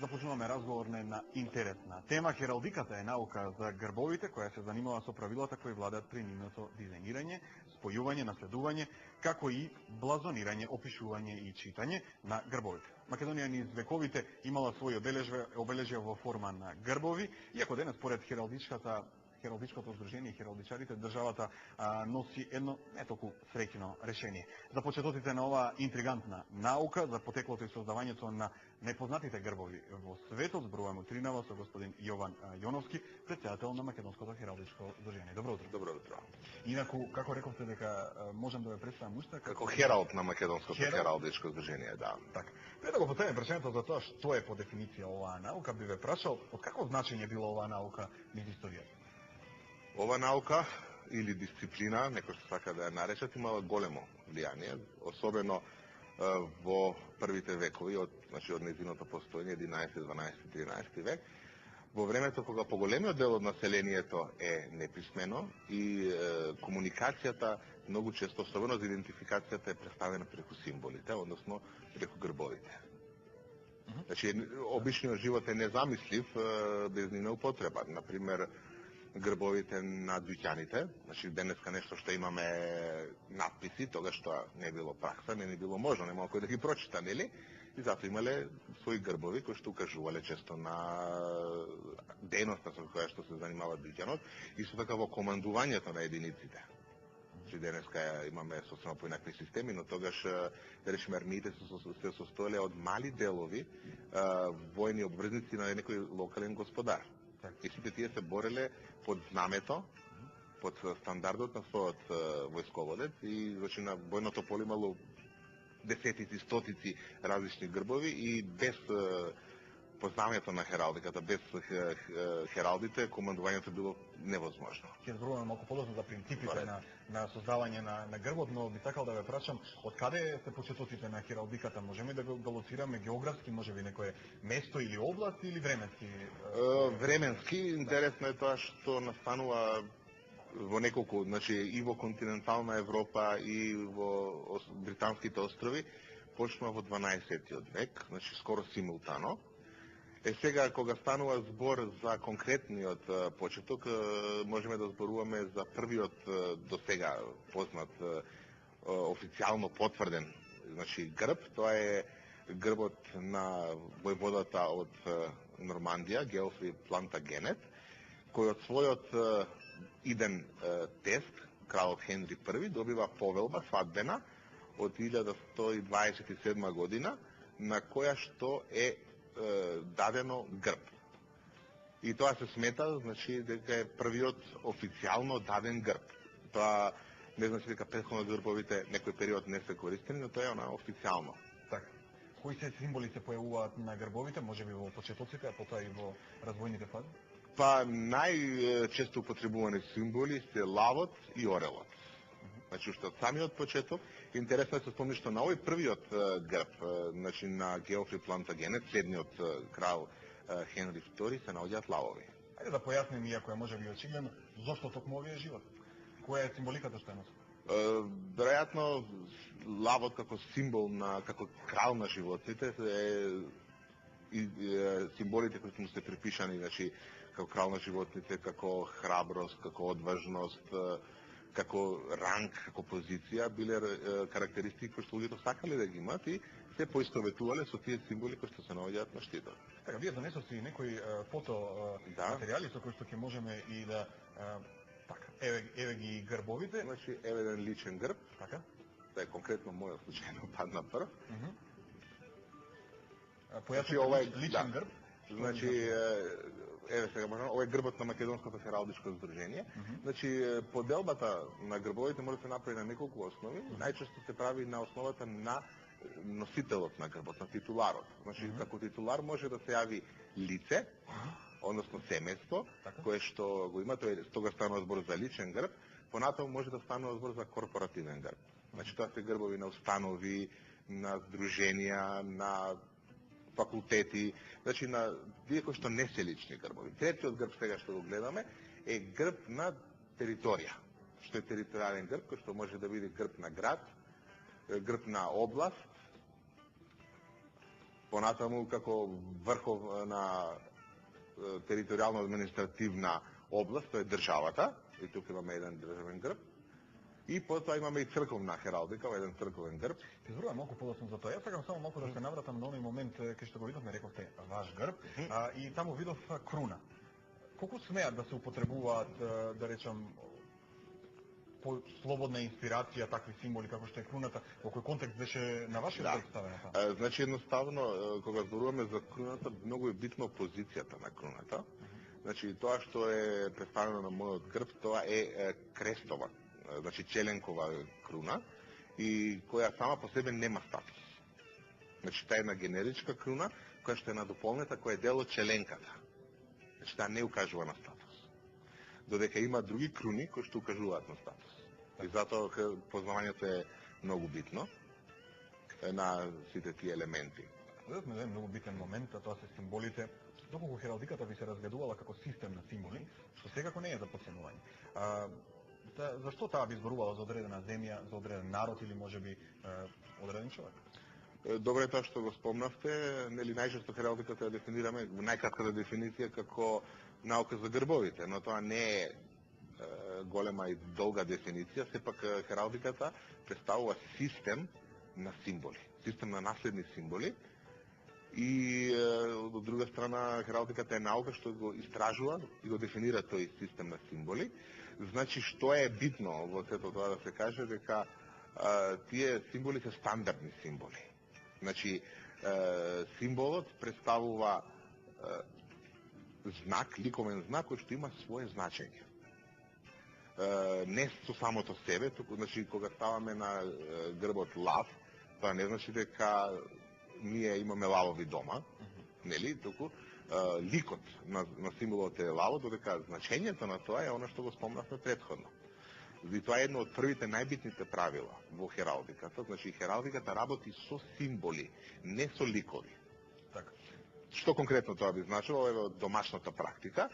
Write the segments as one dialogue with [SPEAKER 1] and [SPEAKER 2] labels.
[SPEAKER 1] Започнуваме разговор на една интересна тема. Хералдиката е наука за грбовите, која се занимава со правилата кои владат при нивното дизајнирање, спојување, наследување, како и блазонирање, опишување и читање на грбовите. Македонија низ вековите имала своји обележја во форма на грбови, иако денес според Хералдичкото здружение и хералдичарите, државата носи едно не толку среќно решение. За почетоците на оваа интригантна наука, за потеклото и создавањето на непознатите грбови во светот, зборуваме утринава со господин Јован Јоновски, претседател на Македонското хералдичко здружение. Добро утро.
[SPEAKER 2] Добро утро.
[SPEAKER 1] Инаку, како рековте дека можам да ве представам уште
[SPEAKER 2] како хералд на Македонското хералдичко здружение, да.
[SPEAKER 1] Така. Пред да го поставиме прашањето за тоа што е по дефиниција оваа наука, би ве прашал од какво значење била оваа наука низ историјата?
[SPEAKER 2] Ова наука или дисциплина, некој што сака да ја наречат, имала големо влијание, особено во првите векови, од незиното постоење, 11, 12, 13 век, во времето кога поголемиот дел од населението е неписмено и комуникацијата многу често, особено за идентификацијата, е представена преку символите, односно преку грбовите. Значи, обичниот живот е незамислив без нивна употреба. Например, грбовите на дуќаните, значи денеска нешто што имаме надписи, тогаш тоа не било пракса, не било можно, нема кој да ги прочита, нели? И затоа имале своји грбови кои што укажувале често на дејноста со која што се занимава дуќанот, и со така во командувањето на единиците. Значи денеска имаме сосема поинакви системи, но тогаш, да речеме, армиите се состоеле од мали делови војни обврзници на некој локален господар. И сите тие се бореле под знамето, под стандардот на својот војсководец, и значи на војното поле имало десетици, стотици различни грбови, и без познавањето на хералдиката, без хералдите, командувањето било невозможно.
[SPEAKER 1] Ќе зборуваме малку подоцна за принципите на создавање на грбот, но би сакал да ве прашам, од каде се почетоците на хералдиката? Можеме да го лоцираме географски, можеби некое место или област, или временски?
[SPEAKER 2] Временски. Интересно е тоа што настанува во неколку, значи и во континентална Европа и во британските острови, почнува во 12 век, значи скоро симултано. Сега, кога станува збор за конкретниот почеток, можеме да зборуваме за првиот до сега познат, официјално потврден, значи грб. Тоа е грбот на војводата од Нормандија, Геофри Плантагенет, кој од својот иден тест, кралот Хенри I, добива повелба свадбена од 1127 година, на која што е дадено грб. И тоа се смета, значи, дека е првиот официјално даден грб. Тоа не значи дека претходно грбовите некој период не се користени, но тоа е она официјално.
[SPEAKER 1] Така. Кои се символи се појавуваат на грбовите, можеби во почетоците, а потоа и во развојните фази?
[SPEAKER 2] Па најчесто употребувани символи се лавот и орелот. Значи, уште од самиот почеток, интересно е да се спомни што на овој првиот грб, значи на Геофри Плантагенет, следниот крал Хенри II, се наоѓаат лавови.
[SPEAKER 1] Ајде да појасним, иако е можеби очигледно, зошто токму овие живот? Која е символиката што е носи?
[SPEAKER 2] Веројатно лавот како символ како крал на животните е символите кои му се припишани, значи како крал на животните, како храброст, како одважност, како ранг, како позиција, биле карактеристики кои што луѓето сакале да ги имат и се поистоветувале со тие символи кои што се наоѓаат на штитот.
[SPEAKER 1] Така, вие донесовте некои фото материјали со кои што ќе можеме и да така, еве ги грбовите.
[SPEAKER 2] Значи, еве еден личен грб.
[SPEAKER 1] Така.
[SPEAKER 2] Тоа е конкретно мојот случајно падна прв.
[SPEAKER 1] Појаснете личен грб.
[SPEAKER 2] Значи, еве сега можеме, ова е грбот на Македонското хералдичко здружение. Значи, поделбата на грбовите може да се направи на неколку основи. Најчесто се прави на основата на носителот на грбот, на титуларот. Значи, како титулар може да се јави лице, односно семејство, кое што го има, тога станува збор за личен грб, понатаму може да станува збор за корпоративен грб. Значи, тоа се грбови на установи, на здруженија, на факултети, значи на тие кои што не се лични грбови. Третиот грб сега што го гледаме е грб на територија, што е територијален грб, кој што може да биде грб на град, грб на област, Понатаму како врхов на територијално административна област, тоа е државата, и тука имаме еден државен грб. И потоа имаме и црковна хералдика, еден црковен грб.
[SPEAKER 1] Ти зборувам малку подоцна за тоа. Јас сакам само малку да се навратам на оној момент кај што го видовме, рековте ваш грб, и таму видов круна. Колку смеат да се употребуваат, да речам, по слободна инспирација такви символи како што е круната? Во кој контекст беше на вашиот грб ставена таа?
[SPEAKER 2] Значи едноставно кога зборуваме за круната, многу е битно позицијата на круната. Значи тоа што е представено на мојот грб, тоа е крестова, значи челенкова круна, и која сама по себе нема статус. Значи таа е една генеричка круна која што е надополнета, која е дел од челенката. Значи таа не укажува на статус. Додека има други круни кои што укажуваат на статус. И затоа познавањето е многу битно на сите тие елементи.
[SPEAKER 1] Додека ме многу битен момент, а тоа се символите. Доколку хералдиката ви се разгледувала како систем на символи, што секако не е за потценување. Зашто таа би зборувала за одредена земја, за одреден народ или можеби одреден човек?
[SPEAKER 2] Добре, тоа што го спомнавте, нели најчесто хералдиката ја дефинираме, најкратката дефиниција како наука за грбовите, но тоа не е голема и долга дефиниција, сепак хералдиката представува систем на символи, систем на наследни символи, и од друга страна хералдиката е наука што го истражува и го дефинира тој систем на символи. Значи, што е битно во сето тоа да се каже, дека тие символи се стандардни символи. Значи, символот представува знак, ликовен знак, кој што има свое значење. Не со самото себе, туку, значи, кога ставаме на грбот лав, тоа не значи дека ние имаме лавови дома, нели, туку ликот на символот е лавот, додека значењето на тоа е она што го спомнавме претходно. И тоа е едно од првите најбитните правила во хералдиката. Значи, хералдиката работи со символи, не со ликови.
[SPEAKER 1] Така.
[SPEAKER 2] Што конкретно тоа би значило? Ево домашната практика.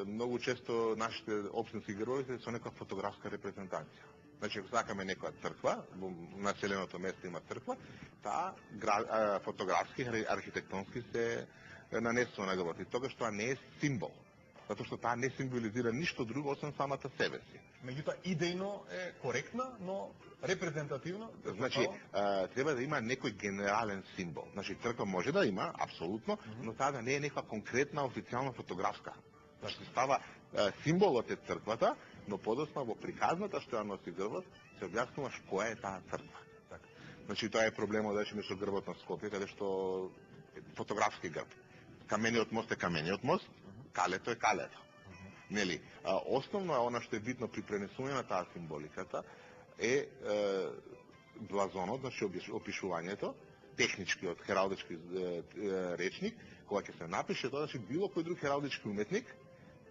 [SPEAKER 2] Многу често нашите општински грбови се со некоја фотографска репрезентација. Значи, ако сакаме некоја црква, во населеното место има црква, таа фотографски, архитектонски се нанесува на грбот. И тогаш тоа не е символ, затоа што таа не символизира ништо друго освен самата себе си.
[SPEAKER 1] Меѓутоа, идејно е коректна, но репрезентативно?
[SPEAKER 2] Значи, треба да има некој генерален символ. Значи, црква може да има, апсолутно, но таа да не е некоја конкретна официјална фотографска. Значи, става символот е црквата, но подосна во приказната што ја носи грбот, се објаснуваш која е таа црква.
[SPEAKER 1] Така.
[SPEAKER 2] Значи, тоа е проблемот да со грбот на Скопје, каде што фотографски грб. Камениот мост е камениот мост, калето е калето. Нели, основно е она што е битно при пренесување на таа символиката е блазонот, значи опишувањето, техничкиот хералдички речник, кога ќе се напише тоа, значи било кој друг хералдички уметник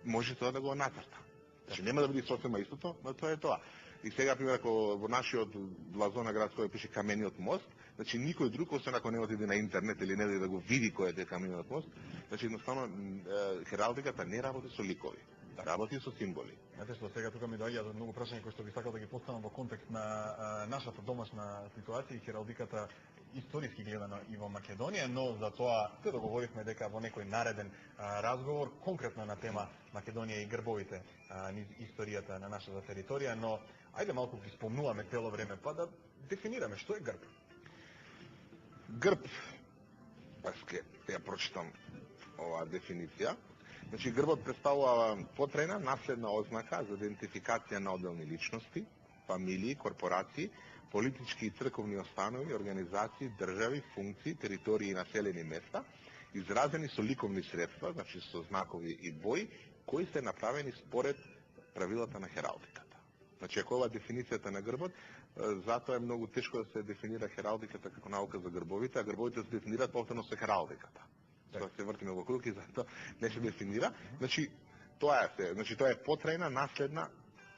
[SPEAKER 2] може тоа да го нацрта. Значи нема да биде сосема истото, но тоа е тоа. И сега, пример, ако во нашиот блазон на град Скопје пише камениот мост, значи никој друг, освен ако не оди на интернет или не да го види кој е камениот мост, значи едноставно хералдиката не работи со ликови, работи со символи.
[SPEAKER 1] Знаете што, сега тука ми доаѓаат многу прашања кои што би сакал да ги поставам во контекст на нашата домашна ситуација и хералдиката историски гледано и во Македонија, но за тоа се договоривме дека во некој нареден разговор, конкретно на тема Македонија и грбовите низ историјата на нашата територија, но ајде малку ги спомнуваме цело време, па да дефинираме што е грб.
[SPEAKER 2] Грб, ќе ја прочитам оваа дефиниција. Значи, грбот представува потрајна наследна ознака за идентификација на одделни личности, фамилии, корпорации, политички и црковни останови, организации, држави, функции, територии и населени места, изразени со ликовни средства, значи со знакови и бои, кои се направени според правилата на хералдиката. Значи, ако ова дефиницијата на грбот, затоа е многу тешко да се дефинира хералдиката како наука за грбовите, а грбовите се дефинираат повторно со хералдиката. Тоа се вртиме во круг и затоа не се дефинира. Значи, тоа е потрајна наследна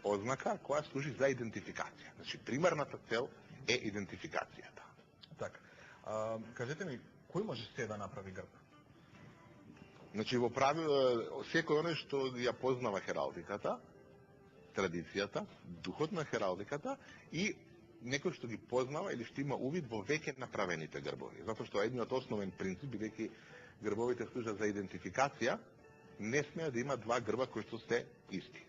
[SPEAKER 2] ознака која служи за идентификација. Значи, примарната цел е идентификацијата.
[SPEAKER 1] Така. Кажете ми, кој може се да направи грб?
[SPEAKER 2] Значи, во правило, секој оној што ја познава хералдиката, традицијата, духот на хералдиката и некој што ги познава или што има увид во веќе направените грбови. Затоа што едниот основен принцип, бидејќи грбовите служат за идентификација, не смеа да има два грба кои што се исти.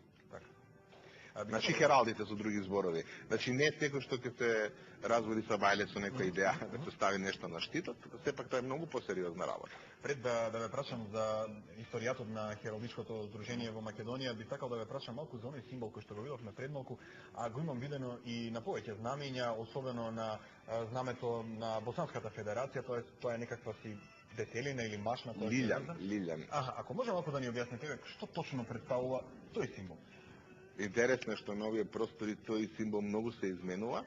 [SPEAKER 2] Значи хералдите со други зборови. Значи не секој што ќе се разводи са бајле со некоја идеја да се стави нешто на штитот, сепак тоа е многу посериозна работа.
[SPEAKER 1] Пред да ве прашам за историјатот на хералдичкото здружение во Македонија, би сакал да ве прашам малку за оној символ кој што го видовме пред малку, а го имам видено и на повеќе знамења, особено на знамето на Босанската федерација, тоа е некаква си детелина или машна, тоа
[SPEAKER 2] е лилјан.
[SPEAKER 1] Ако може малку да ни објасните што точно представува тој символ?
[SPEAKER 2] Интересно е што на овие простори тој символ многу се изменува.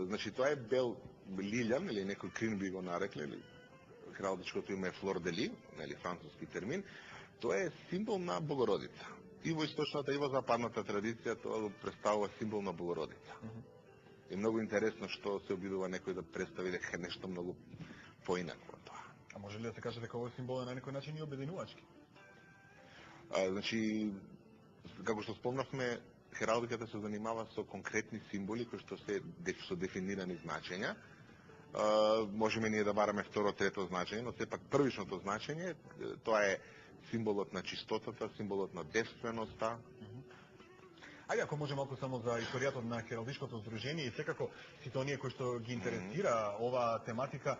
[SPEAKER 2] Значи тоа е бел лилјан или некој крин би го нарекле, или хералдичкото име е флор де ли, нели француски термин. Тоа е символ на Богородица. И во источната и во западната традиција тоа представува символ на Богородица. И многу интересно што се обидува некој да представи дека е нешто многу поинако од тоа.
[SPEAKER 1] А може ли да се каже дека овој символ е на некој начин и обединувачки?
[SPEAKER 2] Значи, како што спомнавме, хералдиката се занимава со конкретни символи кои што се со дефинирани значења. Можеме ние да бараме второ, трето значење, но сепак првичното значење тоа е символот на чистотата, символот на девственоста.
[SPEAKER 1] Ајде, ако може малку само за историјатот на хералдичкото здружение и секако сите оние кои што ги интересира оваа тематика,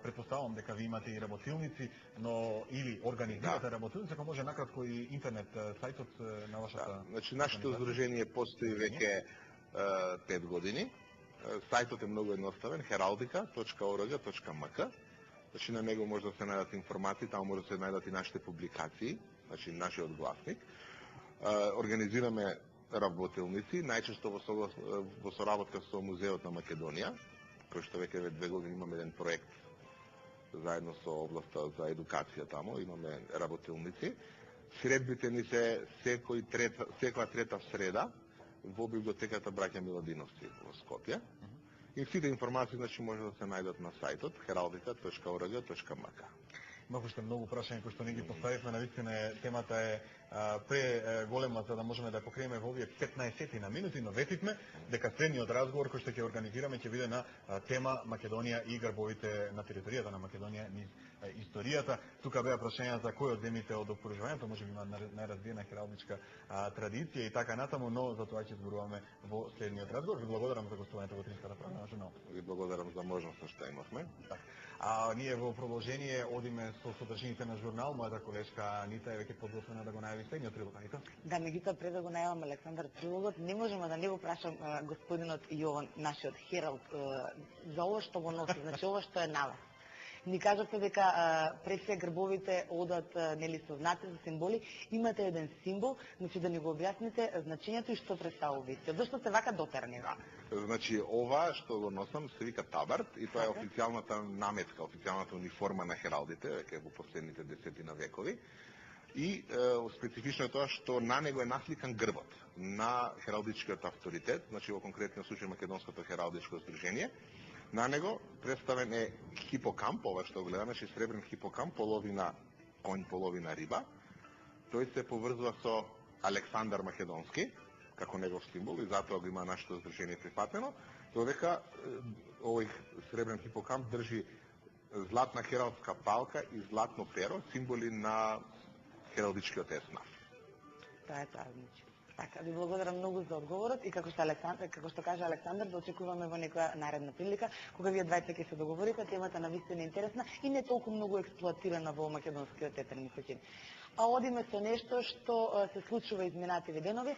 [SPEAKER 1] претпоставувам дека ви имате и работилници, но или организирате работилници, ако може накратко и интернет сајтот на вашата.
[SPEAKER 2] Значи нашето здружение постои веќе 5 години. Сајтот е многу едноставен, heraldika.org.mk. Значи на него може да се најдат информации, таму може да се најдат и нашите публикации, значи нашиот гласник. Организираме работилници, најчесто во соработка со Музеот на Македонија, кој што веќе 2 години имаме еден проект заедно со областа за едукација таму, имаме работилници. Средбите ни се секоја трета среда во библиотеката Браќа Миладиновци во Скопје. И сите информации значи може да се најдат на сајтот heraldika.org.mk.
[SPEAKER 1] Имав уште многу прашања кои што не ги поставивме, навистина темата е преголема за да можеме да ја покриеме во овие 15 на минути, но ветивме дека следниот разговор кој што ќе организираме ќе биде на тема Македонија и грбовите на територијата на Македонија низ историјата. Тука беа прашања за кој од земите од опоружувањето, може би има најразвиена хералдичка традиција и така натаму, но за тоа ќе зборуваме во следниот разговор. Ви благодарам за гостувањето во Утринската програма журнал.
[SPEAKER 2] Ви благодарам за можноста што имавме.
[SPEAKER 1] А ние во продолжение одиме со содржините на журнал. Мојата колешка Анита е веќе подготвена да го најави следниот прилог. Анита?
[SPEAKER 3] Да, меѓутоа пред да го најавам Александар прилогот, не можеме да не го прашам господинот Јован, нашиот хералд, за ова што го носи, значи ова што е на вас. Ни кажавте дека пред се грбовите одат нели со знаци, со символи. Имате еден символ, значи да ни го објасните значењето и што представува исто. Зошто се вака дотерни?
[SPEAKER 2] Значи ова што го носам се вика табард и тоа е официјалната наметка, официјалната униформа на хералдите веќе во последните десетина векови. И специфично е тоа што на него е насликан грбот на хералдичкиот авторитет, значи во конкретниот случај Македонското хералдичко здружение. На него представен е хипокамп, ова што гледаме, че сребрен хипокамп, половина конј, половина риба. Тој се поврзува со Александар Македонски, како негов символ, и затоа го има нашето здружение прифатено, додека овој сребрен хипокамп држи златна хералдска палка и златно перо, символи на хералдичкиот еснаф.
[SPEAKER 3] Тоа е тоа, значи. Така, ви благодарам многу за одговорот и како што кажа Александар, да очекуваме во некоја наредна прилика, кога вие двајца ќе се договорите, темата навистина е интересна и не толку многу експлоатирана во македонскиот етерни куќини. А одиме со нешто што се случува изминативи денови.